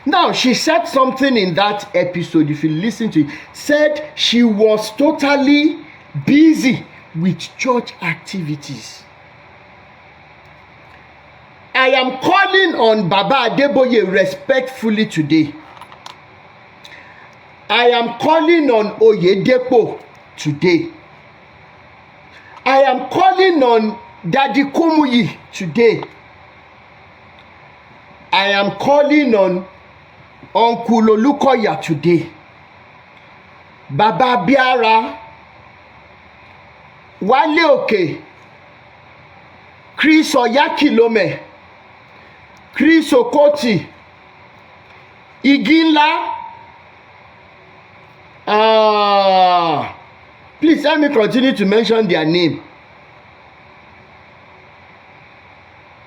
Now, she said something in that episode, if you listen to it, said she was totally busy with church activities. I am calling on Baba Adeboye respectfully today. I am calling on Oyedepo today. I am calling on Daddy Kumuyi today. I am calling on Uncle Olukoya today. Baba Biara, Wale Oke, Chris Oyakilome, Chris Okoti, Iginla. Please let me continue to mention their name.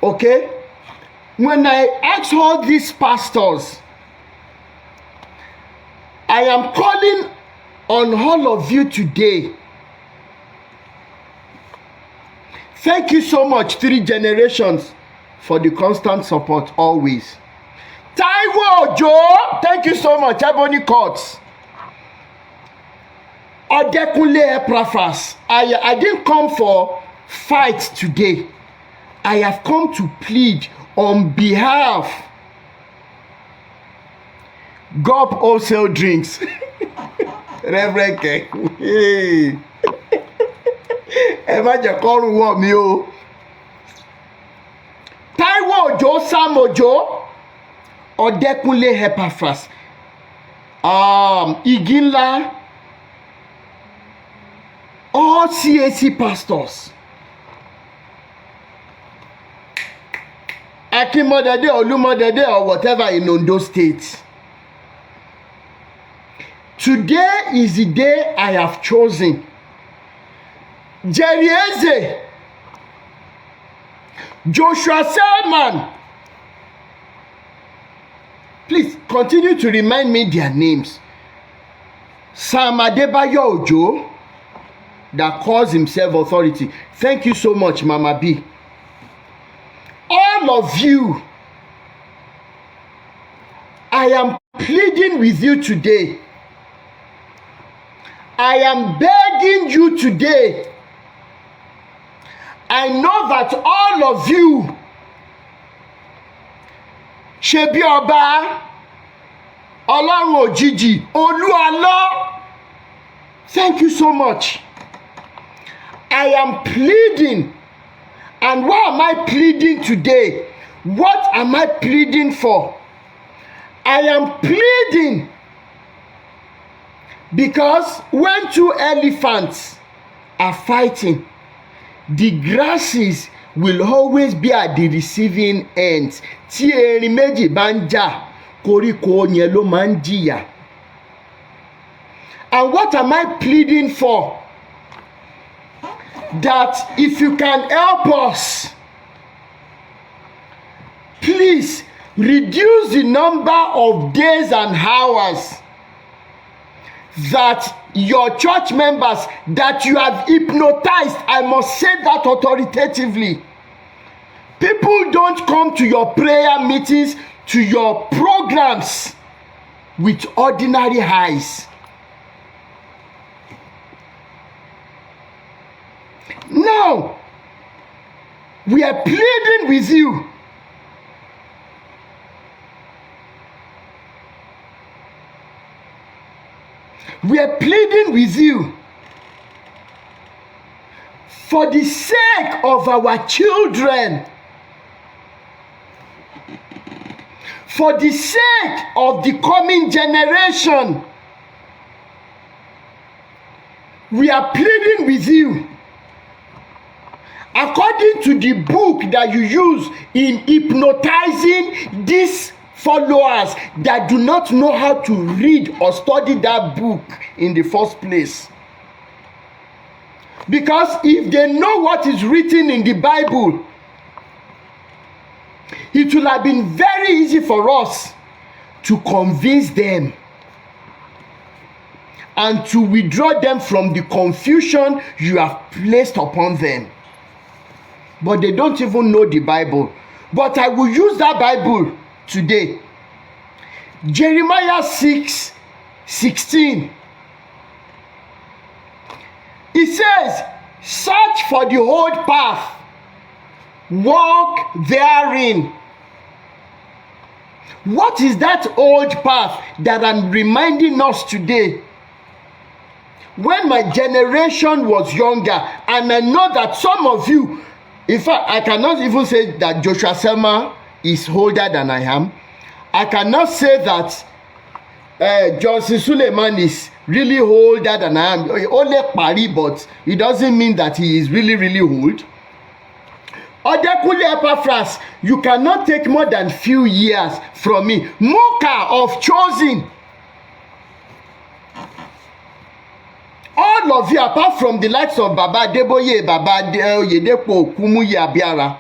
Okay? When I ask all these pastors, I am calling on all of you today. Thank you so much, 3 generations, for the constant support always. Taiwo Ojo, thank you so much, Ebony Courts. Odekunle Eprafas, I didn't come for fight today. I have come to plead on behalf Gop Wholesale Drinks. Reverend K. Hey. Ẹ má jẹ́ kọ́rùn wọ̀ mí o. Taiwo Ojo, Sam Ojo, Odekunle Eprafas, Iginla, all CAC pastors. Akimodede, Olumodede, or whatever in Ondo State. Today is the day I have chosen. Jerry Eze, Joshua Selman. Please continue to remind me their names. Sam Adebayo Ojo, that calls himself authority. Thank you so much, Mama B. All of you, I am pleading with you today. I am begging you today. I know that all of you, Ṣebí Ọba, Ọlọ́run Òjijì, Olúalọ́, thank you so much. I am pleading. And why am I pleading today? What am I pleading for? I am pleading because when 2 elephants are fighting, the grasses will always be at the receiving end. Tí erin méjì bá ń jà, koríko yẹn ló máa ń jìyà. And what am I pleading for? That if you can help us, please reduce the number of days and hours that your church members that you have hypnotized. I must say that authoritatively. People don't come to your prayer meetings, to your programs with ordinary eyes. Now, we are pleading with you. We are pleading with you for the sake of our children, for the sake of the coming generation. We are pleading with you. According to the book that you use in hypnotizing these followers that do not know how to read or study that book in the first place. Because if they know what is written in the Bible, it will have been very easy for us to convince them and to withdraw them from the confusion you have placed upon them. But they don't even know the Bible. But I will use that Bible today. Jeremiah 6:16. It says, search for the old path, walk therein. What is that old path that I'm reminding us today? When my generation was younger, and I know that some of you, in fact, I cannot even say that Joshua Selma is older than I am. I cannot say that Johnson Suleiman is really older than I am. Only Pari, but it doesn't mean that he is really, really old. Odekunle Epaphras, you cannot take more than few years from me. Mocha of Chosen. All of you, apart from the likes of Baba Deboye, Baba Oyedepo, Kumuyi Abiara.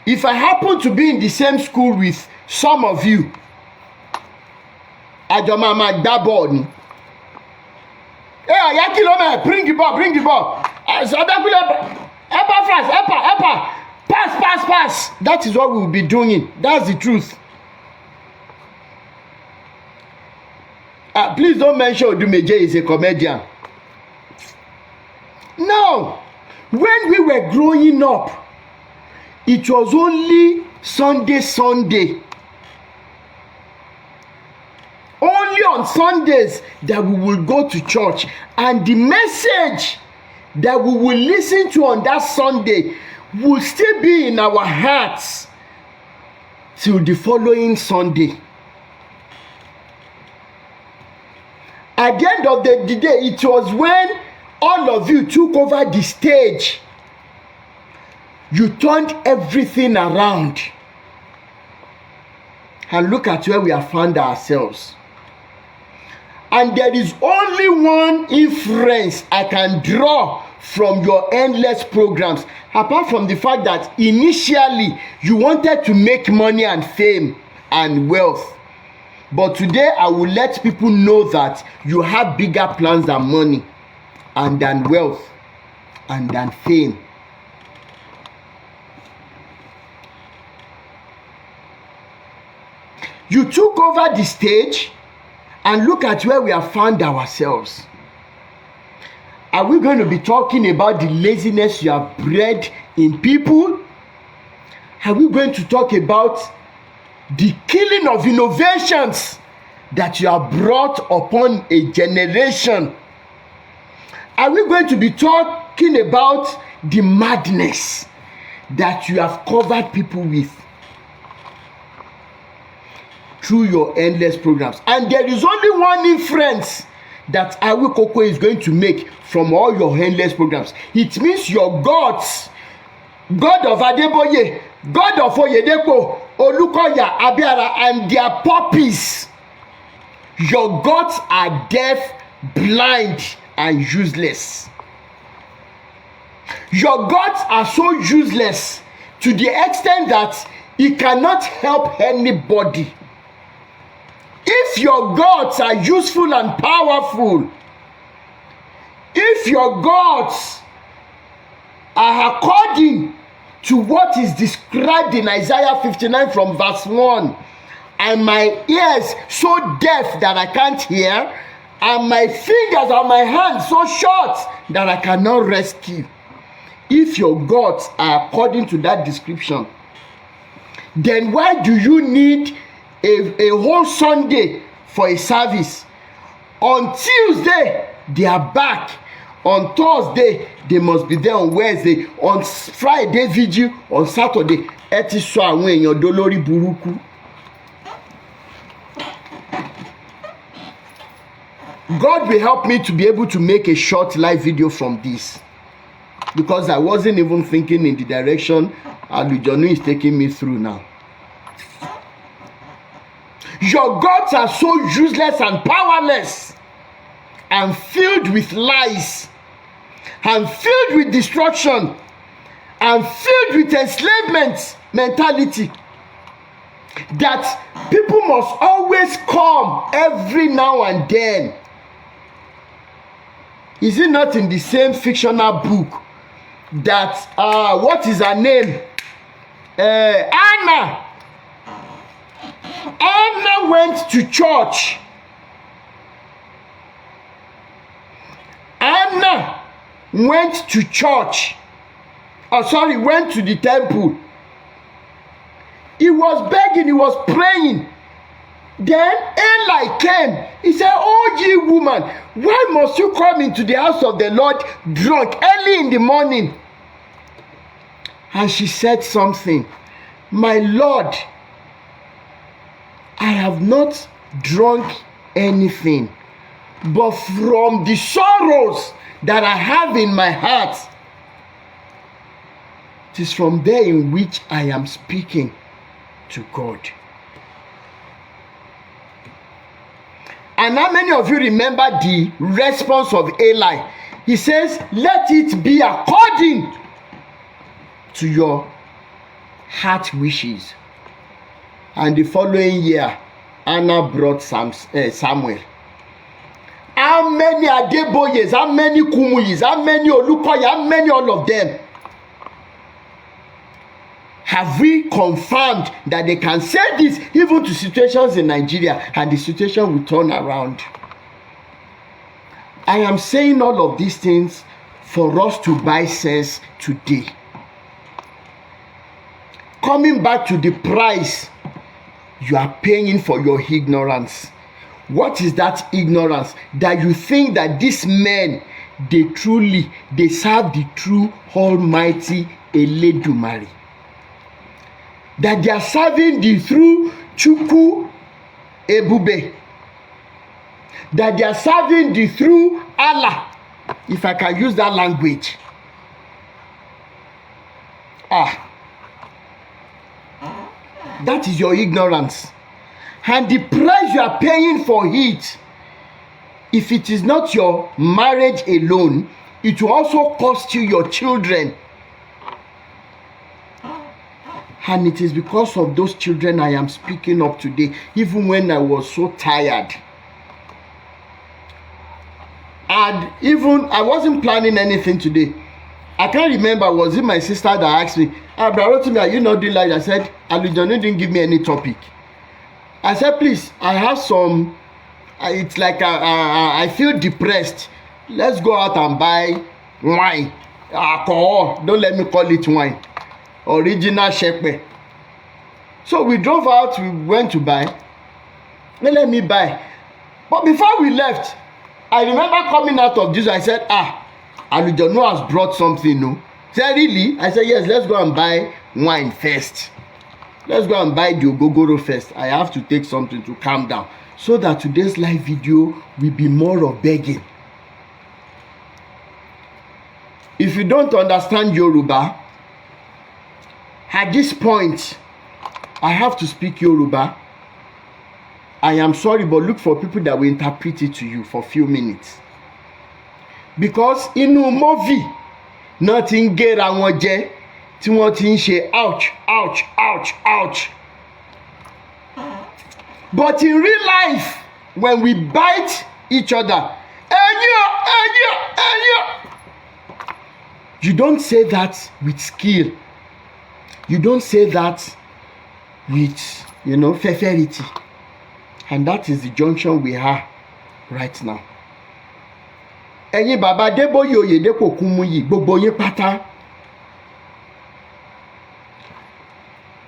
If I happen to be in the same school with some of you, Ajomama Gbabon. Hey, Ayakilome, bring the ball. Epaphras, pass. That is what we will be doing. That's the truth. Please don't mention Odumeje is a comedian. No. When we were growing up, it was only Sunday. Only on Sundays that we will go to church, and the message that we will listen to on that Sunday will still be in our hearts till the following Sunday. At the end of the day, it was when all of you took over the stage, you turned everything around. And look at where we have found ourselves. And there is only one inference I can draw from your endless programs, apart from the fact that initially you wanted to make money and fame and wealth. But today I will let people know that you have bigger plans than money and than wealth and than fame. You took over the stage, and look at where we have found ourselves. Are we going to be talking about the laziness you have bred in people? Are we going to talk about the killing of innovations that you have brought upon a generation? Are we going to be talking about the madness that you have covered people with through your endless programs? And there is only one inference that Awi Koko is going to make from all your endless programs. It means your gods, God of Adeboye, God of Oyedepo, Olukoya, Abiara, and their puppies, your gods are deaf, blind, and useless. Your gods are so useless to the extent that it cannot help anybody. If your gods are useful and powerful, if your gods are according to what is described in Isaiah 59 from verse 1, and my ears so deaf that I can't hear, and my fingers and my hands so short that I cannot rescue, if your gods are according to that description, then why do you need a whole Sunday for a service? On Tuesday they are back, on Thursday they must be there, on Wednesday, on Friday vigil, on Saturday eti so àwọn èèyàn dolórí burúkú. God will help me to be able to make a short live video from this, because I wasn't even thinking in the direction Alujonu is taking me through now. Your gods are so useless and powerless, and filled with lies, and filled with destruction, and filled with enslavement mentality, that people must always come every now and then. Is it not in the same fictional book that what is her name, Anna Anna went to church. Anna went to church. Went to the temple. He was begging, he was praying. Then Eli came. He said, "Oh, ye woman, why must you come into the house of the Lord drunk early in the morning?" And she said something. "My Lord, I have not drunk anything, but from the sorrows that I have in my heart, it is from there in which I am speaking to God." And how many of you remember the response of Eli? He says, "Let it be according to your heart wishes." And the following year, Anna brought Samuel. How many Adeboyes, how many Kumuyis, how many Olukoya, how many all of them have we confirmed that they can say this even to situations in Nigeria and the situation will turn around? I am saying all of these things for us to buy sense today. Coming back to the price you are paying for your ignorance. What is that ignorance? That you think that these men, they serve the true Almighty Eledumare. That they are serving the true Chukwu Ebube. That they are serving the true Allah, if I can use that language. That is your ignorance. And the price you are paying for it, if it is not your marriage alone, it will also cost you your children. And it is because of those children I am speaking up today, even when I was so tired. And even I wasn't planning anything today. I can't remember, was it my sister that asked me, "Brother ROTIMI, are you not doing like?" I said, "Alujonu didn't give me any topic." I said, "Please, I have some, it's like I feel depressed. Let's go out and buy wine, alcohol. Don't let me call it wine. Original shepe." So we drove out, we went to buy. Let me buy. But before we left, I remember coming out of this, I said, Alujonu has brought something new. He said, "Really?" I said, "Yes, let's go and buy wine first. Let's go and buy the ogogoro first. I have to take something to calm down." So that today's live video will be more of begging. If you don't understand Yoruba, at this point, I have to speak Yoruba. I am sorry, but look for people that will interpret it to you for a few minutes. Because inú movie náà ti ń gera wọn jẹ tí wọ́n ti ń ṣe ouch, ouch, ouch, ouch. But in real life, when we bite each other, you don't say that with skill. You don't say that with, feferity. And that is the junction we are right now. Ẹ̀yin bàbá Adébóyè Oyèdépò Kúmúyì, gbogbo yín pátá.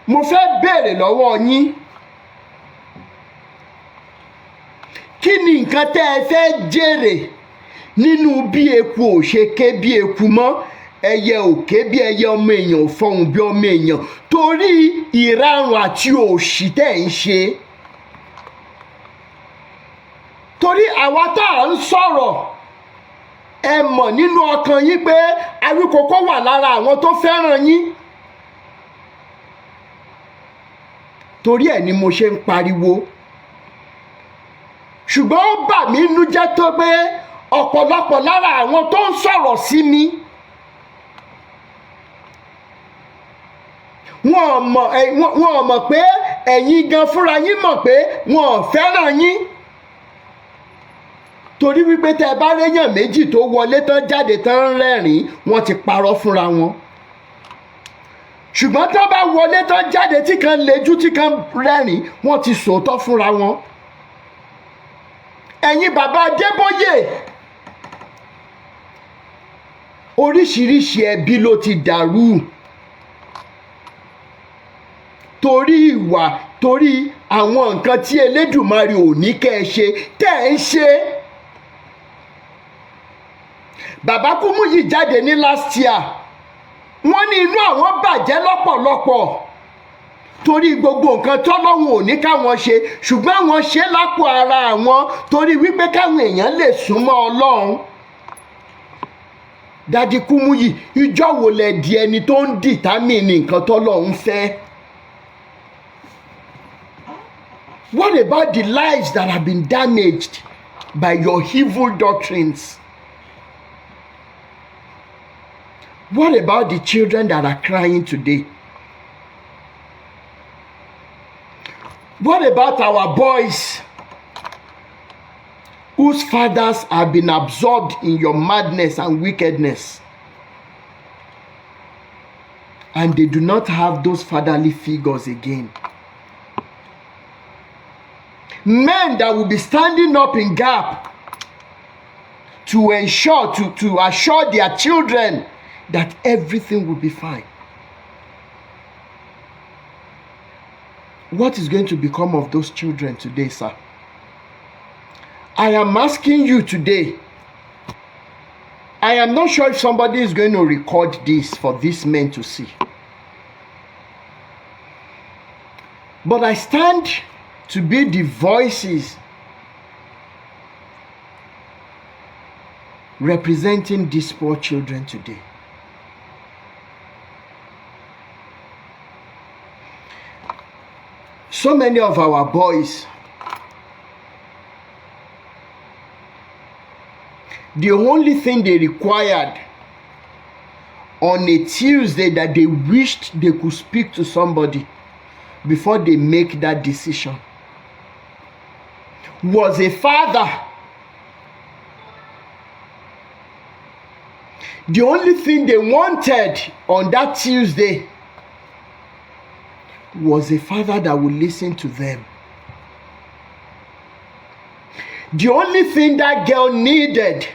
Mo fẹ́ béèrè lọ́wọ́ yín. Kí ni nǹkan tẹ́ ẹ fẹ́ jèrè nínú bí eku ò ṣe ké bí eku mọ́, ẹyẹ ò ké bí ẹyẹ, ọmọ èèyàn ò fọhùn bí ọmọ èèyàn, torí ìrarùn àti òṣì tẹ́ ẹ̀ ń ṣe? Torí àwa tá à ń sọ̀rọ̀, ẹ mọ̀ nínú ọkàn yín pé àwíkòkò wà lára àwọn tó fẹ́ràn yín. Torí ẹ̀ ni mo ṣe ń pariwo. Ṣùgbọ́n ó bà mí nínú jẹ́ tó pé ọ̀pọ̀lọpọ̀ lára àwọn tó ń sọ̀rọ̀ sí mi, wọ́n mọ̀ pé ẹ̀yin gan fúnra yín mọ̀ pé wọ́n ò fẹ́ràn yín. Torí wípé tẹ́ ẹ bá réyàn méjì tó wọlé tán jáde tán rẹ́rìn-ín, wọ́n ti parọ́ fúnra wọn. ṣùgbọ́n tó bá wọlé tó jáde tí kan lejú tí kan rẹ́rìn wọ́n ti sòótọ́ fúnra wọn. ẹ̀yin bàbá Adébóyè, oríṣiríṣi ẹbí ló ti dàrú torí ìwà, torí àwọn nǹkan tí Elédùmarè ò ní kẹ́ ẹ ṣe tẹ́ ẹ ń ṣe. bàbá Kúmúyì jáde ní last year, wọ́n ní inú àwọn bàjẹ́ lọ́pọ̀lọpọ̀ torí gbogbo nǹkan tọ́lọ́hun ò ní káwọn ṣe, ṣùgbọ́n àwọn ṣe lápò ara àwọn torí wípé káwọn èèyàn lè súnmọ́ Ọlọ́run. Dádì Kúmúyì, ìjọ wo lẹ di ẹni tó ń dìtámìnì nǹkan tọ́lọ́hun fẹ́? What about the lives that have been damaged by your evil doctrines? What about the children that are crying today? What about our boys whose fathers have been absorbed in your madness and wickedness, and they do not have those fatherly figures again? Men that will be standing up in gap to ensure, to assure their children that everything will be fine. What is going to become of those children today, sir? I am asking you today. I am not sure if somebody is going to record this for these men to see. But I stand to be the voices representing these poor children today. So many of our boys, the only thing they required on a Tuesday that they wished they could speak to somebody before they make that decision was a father. The only thing they wanted on that Tuesday was a father that would listen to them. The only thing that girl needed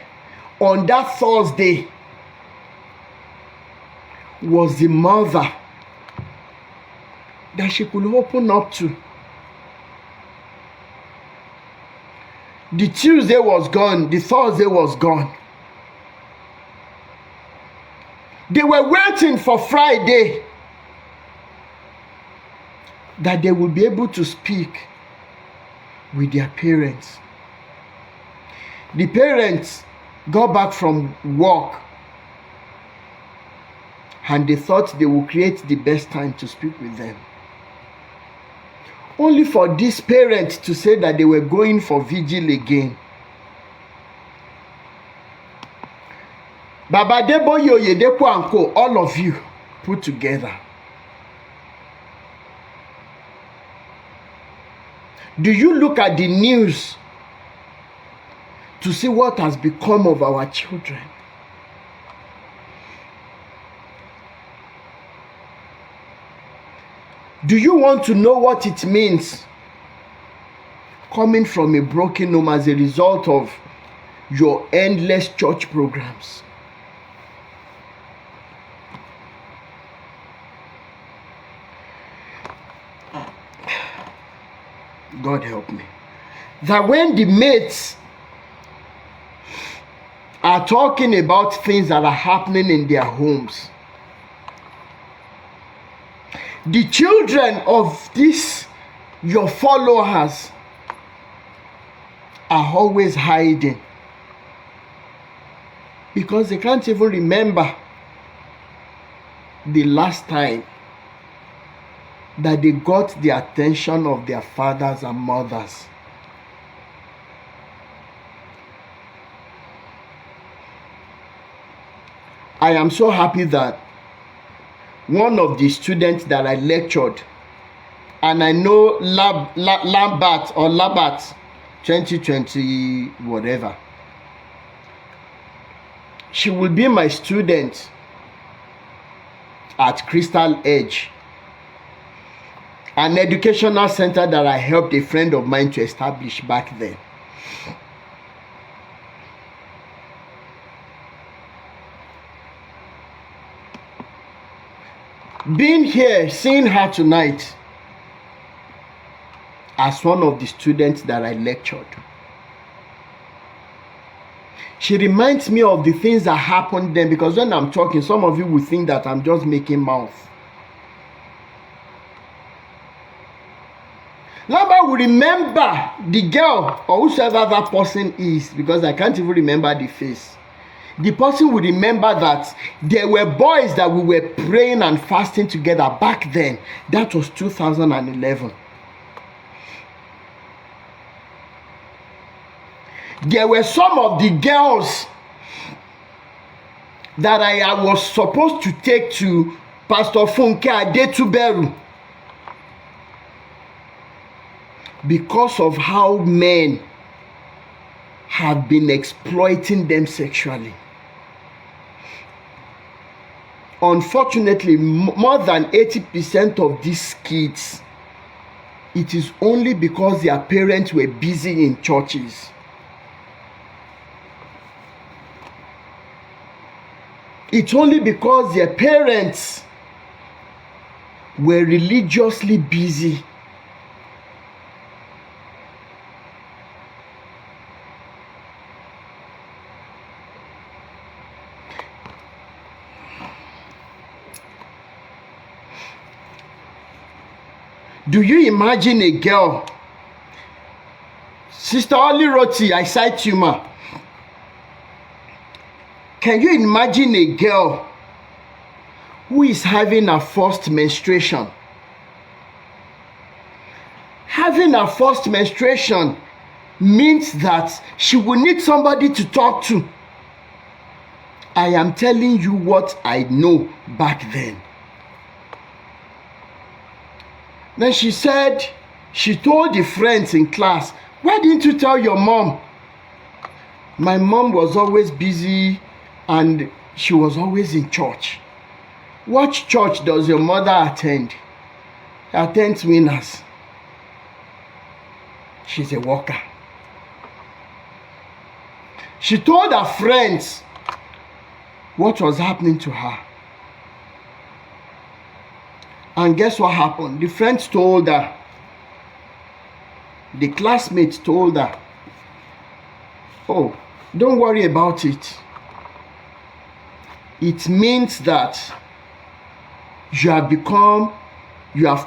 on that Thursday was the mother that she could open up to. The Tuesday was gone, the Thursday was gone. They were waiting for Friday that they would be able to speak with their parents. The parents got back from work and they thought they would create the best time to speak with them. Only for these parents to say that they were going for vigil again. Baba Adébóyè, Oyedepo and Co, all of you put together. Do you look at the news to see what has become of our children? Do you want to know what it means coming from a broken home as a result of your endless church programs? God help me. That when the mates are talking about things that are happening in their homes, the children of these your followers are always hiding because they can't even remember the last time that they got the attention of their fathers and mothers. I am so happy that one of the students that I lectured, and I know Lambert 2020 whatever, she will be my student at Crystal Edge, an educational center that I helped a friend of mine to establish back then. Being here, seeing her tonight as one of the students that I lectured, she reminds me of the things that happened then, because when I'm talking, some of you will think that I'm just making mouth. Number will remember the girl or whoever that person is, because I can't even remember the face. The person will remember that there were boys that we were praying and fasting together back then. That was 2011. There were some of the girls that I was supposed to take to Pastor Funke Adetuberu because of how men have been exploiting them sexually. Unfortunately, more than 80% of these kids, it is only because their parents were busy in churches. It's only because their parents were religiously busy. Do you imagine a girl? Sister Oli Roti, I cite you, ma. Can you imagine a girl who is having her first menstruation? Having her first menstruation means that she will need somebody to talk to. I am telling you what I know back then. Then she said, she told the friends in class, why didn't you tell your mom? My mom was always busy and she was always in church. What church does your mother attend? She attends Winners. She's a worker. She told her friends what was happening to her. And guess what happened? The friends told her. The classmates told her, oh, don't worry about it. It means that you have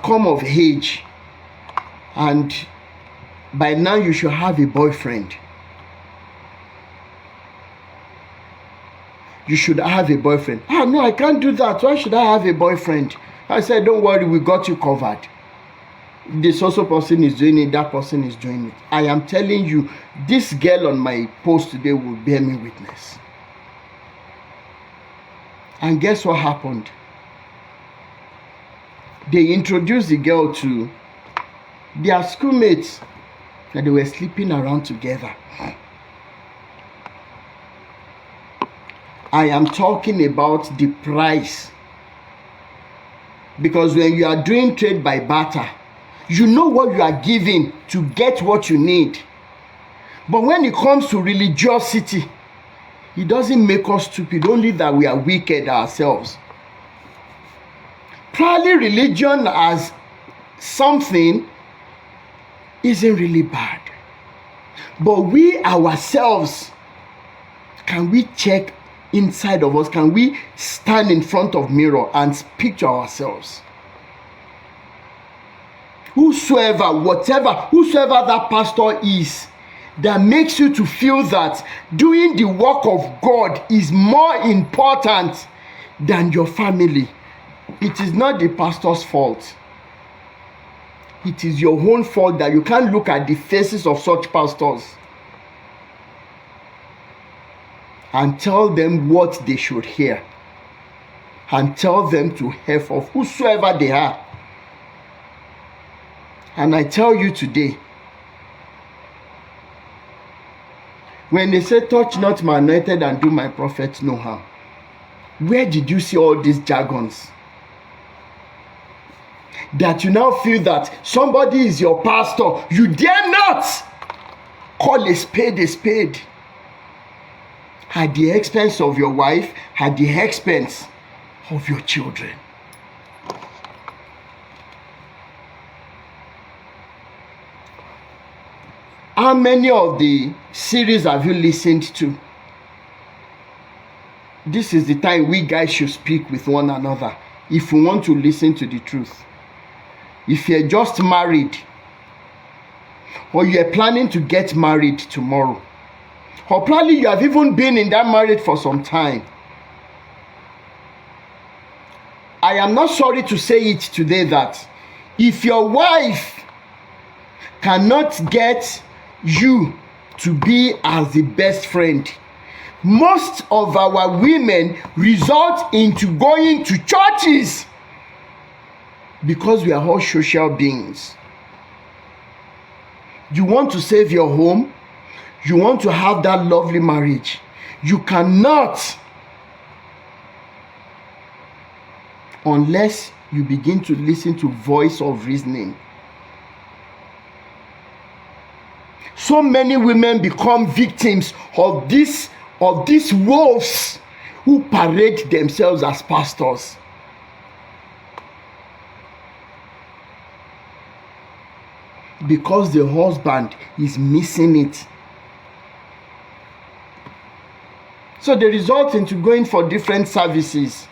come of age, and by now you should have a boyfriend. You should have a boyfriend. Ah, no, I can't do that. Why should I have a boyfriend? I said, don't worry, we got you covered. This also person is doing it, that person is doing it. I am telling you, this girl on my post today will bear me witness. And guess what happened? They introduced the girl to their schoolmates that they were sleeping around together. I am talking about the price. Because when you are doing trade by barter, you know what you are giving to get what you need. But when it comes to religiosity, it doesn't make us stupid, only that we are wicked ourselves. Probably religion as something isn't really bad. But we ourselves, can we check inside of us? Can we stand in front of mirror and speak to ourselves? Whosoever that pastor is, that makes you to feel that doing the work of God is more important than your family, it is not the pastor's fault. It is your own fault that you can't look at the faces of such pastors and tell them what they should hear, and tell them to F off, whosoever they are. And I tell you today, when they say, touch not my anointed and do my prophets no harm, where did you see all these jargons? that you now feel that somebody is your pastor, you dare not call a spade at the expense of your wife, at the expense of your children. How many of the series have you listened to? This is the time we guys should speak with one another if we want to listen to the truth. If you're just married, or you're planning to get married tomorrow, or probably you have even been in that marriage for some time, I am not sorry to say it today that if your wife cannot get you to be as the best friend, most of our women result into going to churches because we are all social beings. You want to save your home, you want to have that lovely marriage, you cannot unless you begin to listen to voice of reasoning. So many women become victims of these wolves who parade themselves as pastors. Because the husband is missing it. So they result into going for different services.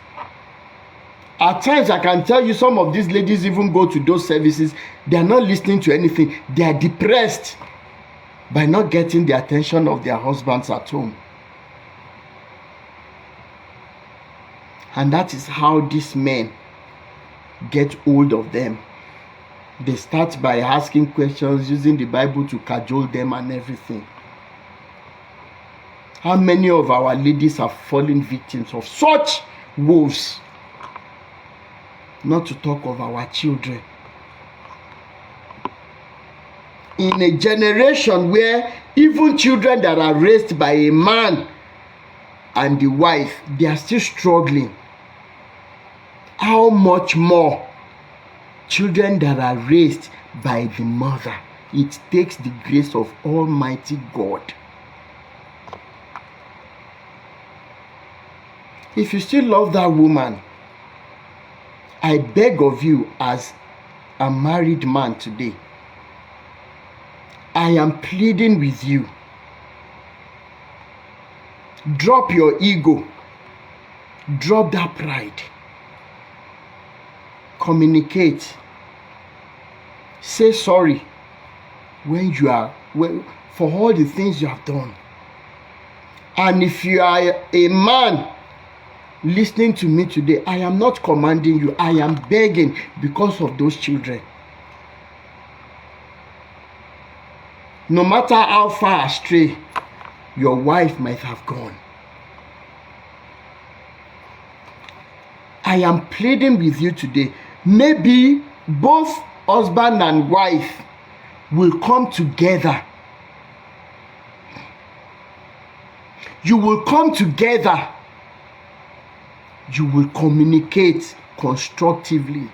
At times, I can tell you, some of these ladies even go to those services, they are not listening to anything. They are depressed by not getting the attention of their husbands at home. And that is how these men get hold of them. They start by asking questions, using the Bible to cajole them and everything. How many of our ladies have fallen victims of such wolves? Not to talk of our children. In a generation where even children that are raised by a man and the wife, they are still struggling, how much more children that are raised by the mother? It takes the grace of Almighty God. If you still love that woman, I beg of you, as a married man today, I am pleading with you. Drop your ego. Drop that pride. Communicate. Say sorry for all the things you have done. And if you are a man listening to me today, I am not commanding you, I am begging because of those children. No matter how far astray your wife might have gone, I am pleading with you today. Maybe both husband and wife will come together. You will come together. You will communicate constructively.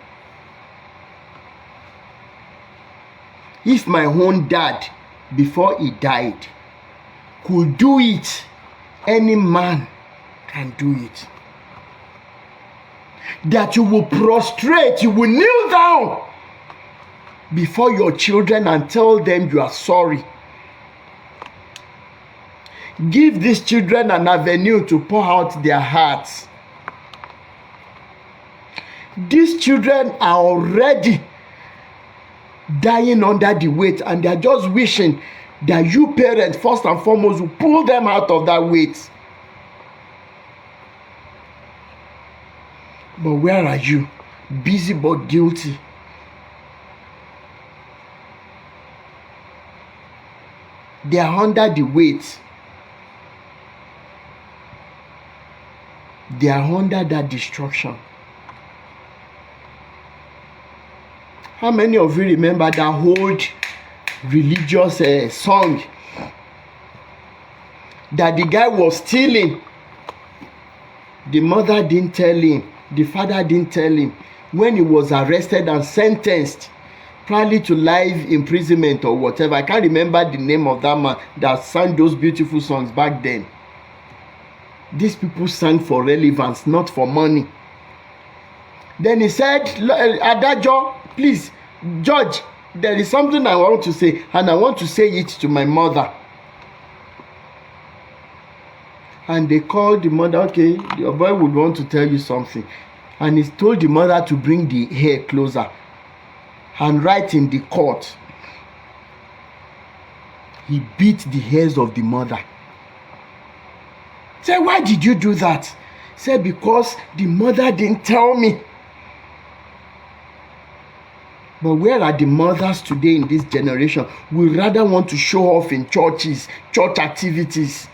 If my own dad, before he died, could do it, any man can do it. That you will prostrate, you will kneel down before your children and tell them you are sorry. Give these children an avenue to pour out their hearts. These children are already dying under the weight, and they are just wishing that you parents, first and foremost, will pull them out of that weight. But where are you? Busy but guilty. They are under the weight. They are under that destruction. How many of you remember that old religious song that the guy was stealing? The mother didn't tell him, the father didn't tell him. when he was arrested and sentenced probably to life imprisonment or whatever. I can't remember the name of that man that sang those beautiful songs back then. These people sang for relevance, not for money. Then he said, Adajo, please, Judge, there is something I want to say, and I want to say it to my mother. And they called the mother. Okay, your boy would want to tell you something. And he told the mother to bring the hair closer and write in the court. He beat the hairs of the mother. Say, why did you do that? Say, because the mother didn't tell me. But where are the mothers today in this generation? We rather want to show off in churches, church activities.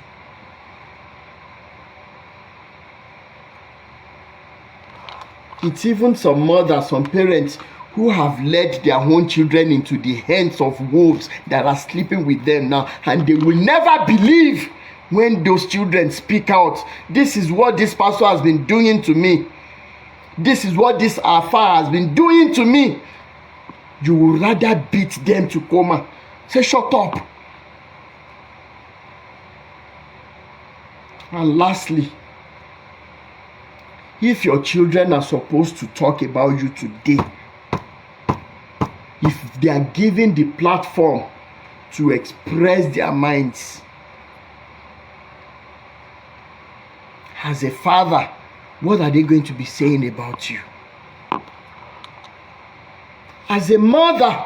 It's even some mothers, some parents who have led their own children into the hands of wolves that are sleeping with them now, and they will never believe when those children speak out. This is what this pastor has been doing to me. This is what this Alpha has been doing to me. You would rather beat them to coma. Say, shut up. And lastly, if your children are supposed to talk about you today, if they are given the platform to express their minds, as a father, what are they going to be saying about you? As a mother,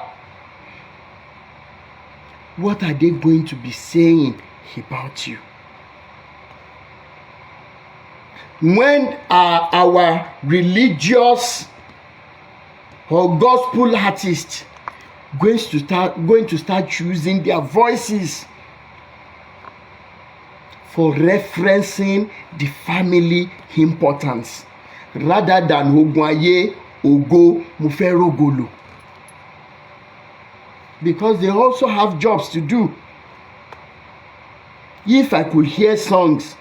what are they going to be saying about you? When are our religious or gospel artists going to start choosing their voices for referencing the family importance rather than Ogwaye, Ogo, Muferogolo? Because they also have jobs to do. If I could hear songs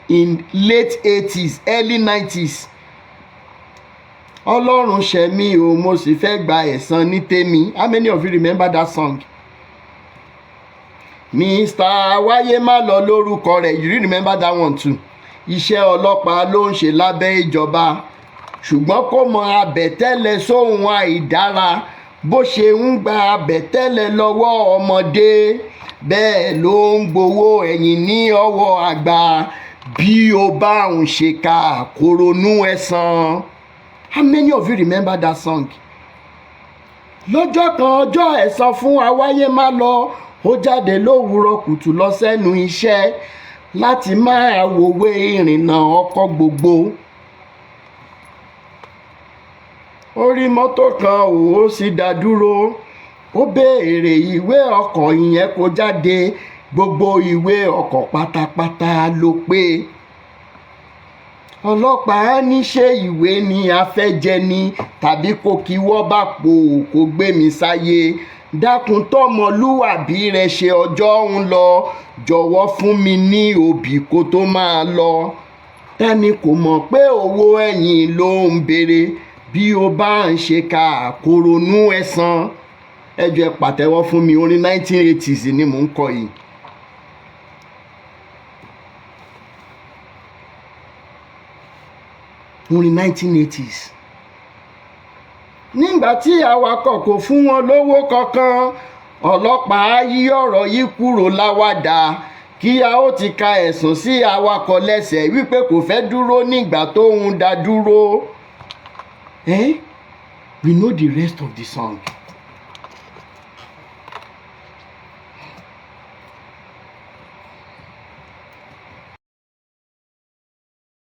in late 80s, early 90s, Ọlọ́run ṣẹ̀ mí o, mo sì fẹ́ gba ẹ̀san ní tèmi. How many of you remember that song? Mr. Wáyé má lọ lórúkọ rẹ̀. You remember that one too? Iṣẹ́ ọlọ́pàá ló ń ṣe lábẹ́ ìjọba, ṣùgbọ́n kò mọ àbẹ̀tẹ́lẹ̀ sóhun àìdára. Bó ṣe ń gba àbẹ̀tẹ́lẹ̀ lọ́wọ́ ọmọdé, bẹ́ẹ̀ ló ń gbowó ẹ̀yìn ní ọwọ́ àgbà. Bí o bá ń ṣèkà kó ronú ẹ̀san. How many of you remember that song? Lọ́jọ́ kan ọjọ́ ẹ̀san fún awáyé má lọ, ó jáde lówùúrọ̀ kùtù lọ sẹ́nu iṣẹ́ láti máa wòwe ìrìnnà ọkọ̀ gbogbo. Ó rí mọ́tò kan ó sì dá dúró, ó béèrè ìwé ọkọ̀ ìyẹn kó jáde, gbogbo ìwé ọkọ̀ pátápátá ló pé. Ọlọ́pàá ní ṣé ìwé ni a fẹ́ jẹ ni tàbí kò kí wọ́n bá po kó gbé mi sáyé. Dákun tọmọlúwàbí rẹ ṣe ọjọ́ ń lọ, jọ̀wọ́ fún mi ní òbí kó tó máa lọ. Tani kò mọ̀ pé owó ẹ̀yìn ló ń béèrè, bí o bá ń ṣe ká kó ronú ẹ̀san. Ẹ jọ̀ọ́ ẹ pàtẹ́wọ́ fún mi, orin 1980s ni mò ń kọ yìí. Orin 1980s. Nígbà tí awakọ̀ kò fún wọn lówó kankan, ọlọ́pàá yí ọ̀rọ̀ yìí kúrò láwàdà, kí a ó ti ka ẹ̀sùn sí awakọ̀ lẹ́sẹ̀ wípé kò fẹ́ dúró nígbà tó ń dá dúró. We know the rest of the song.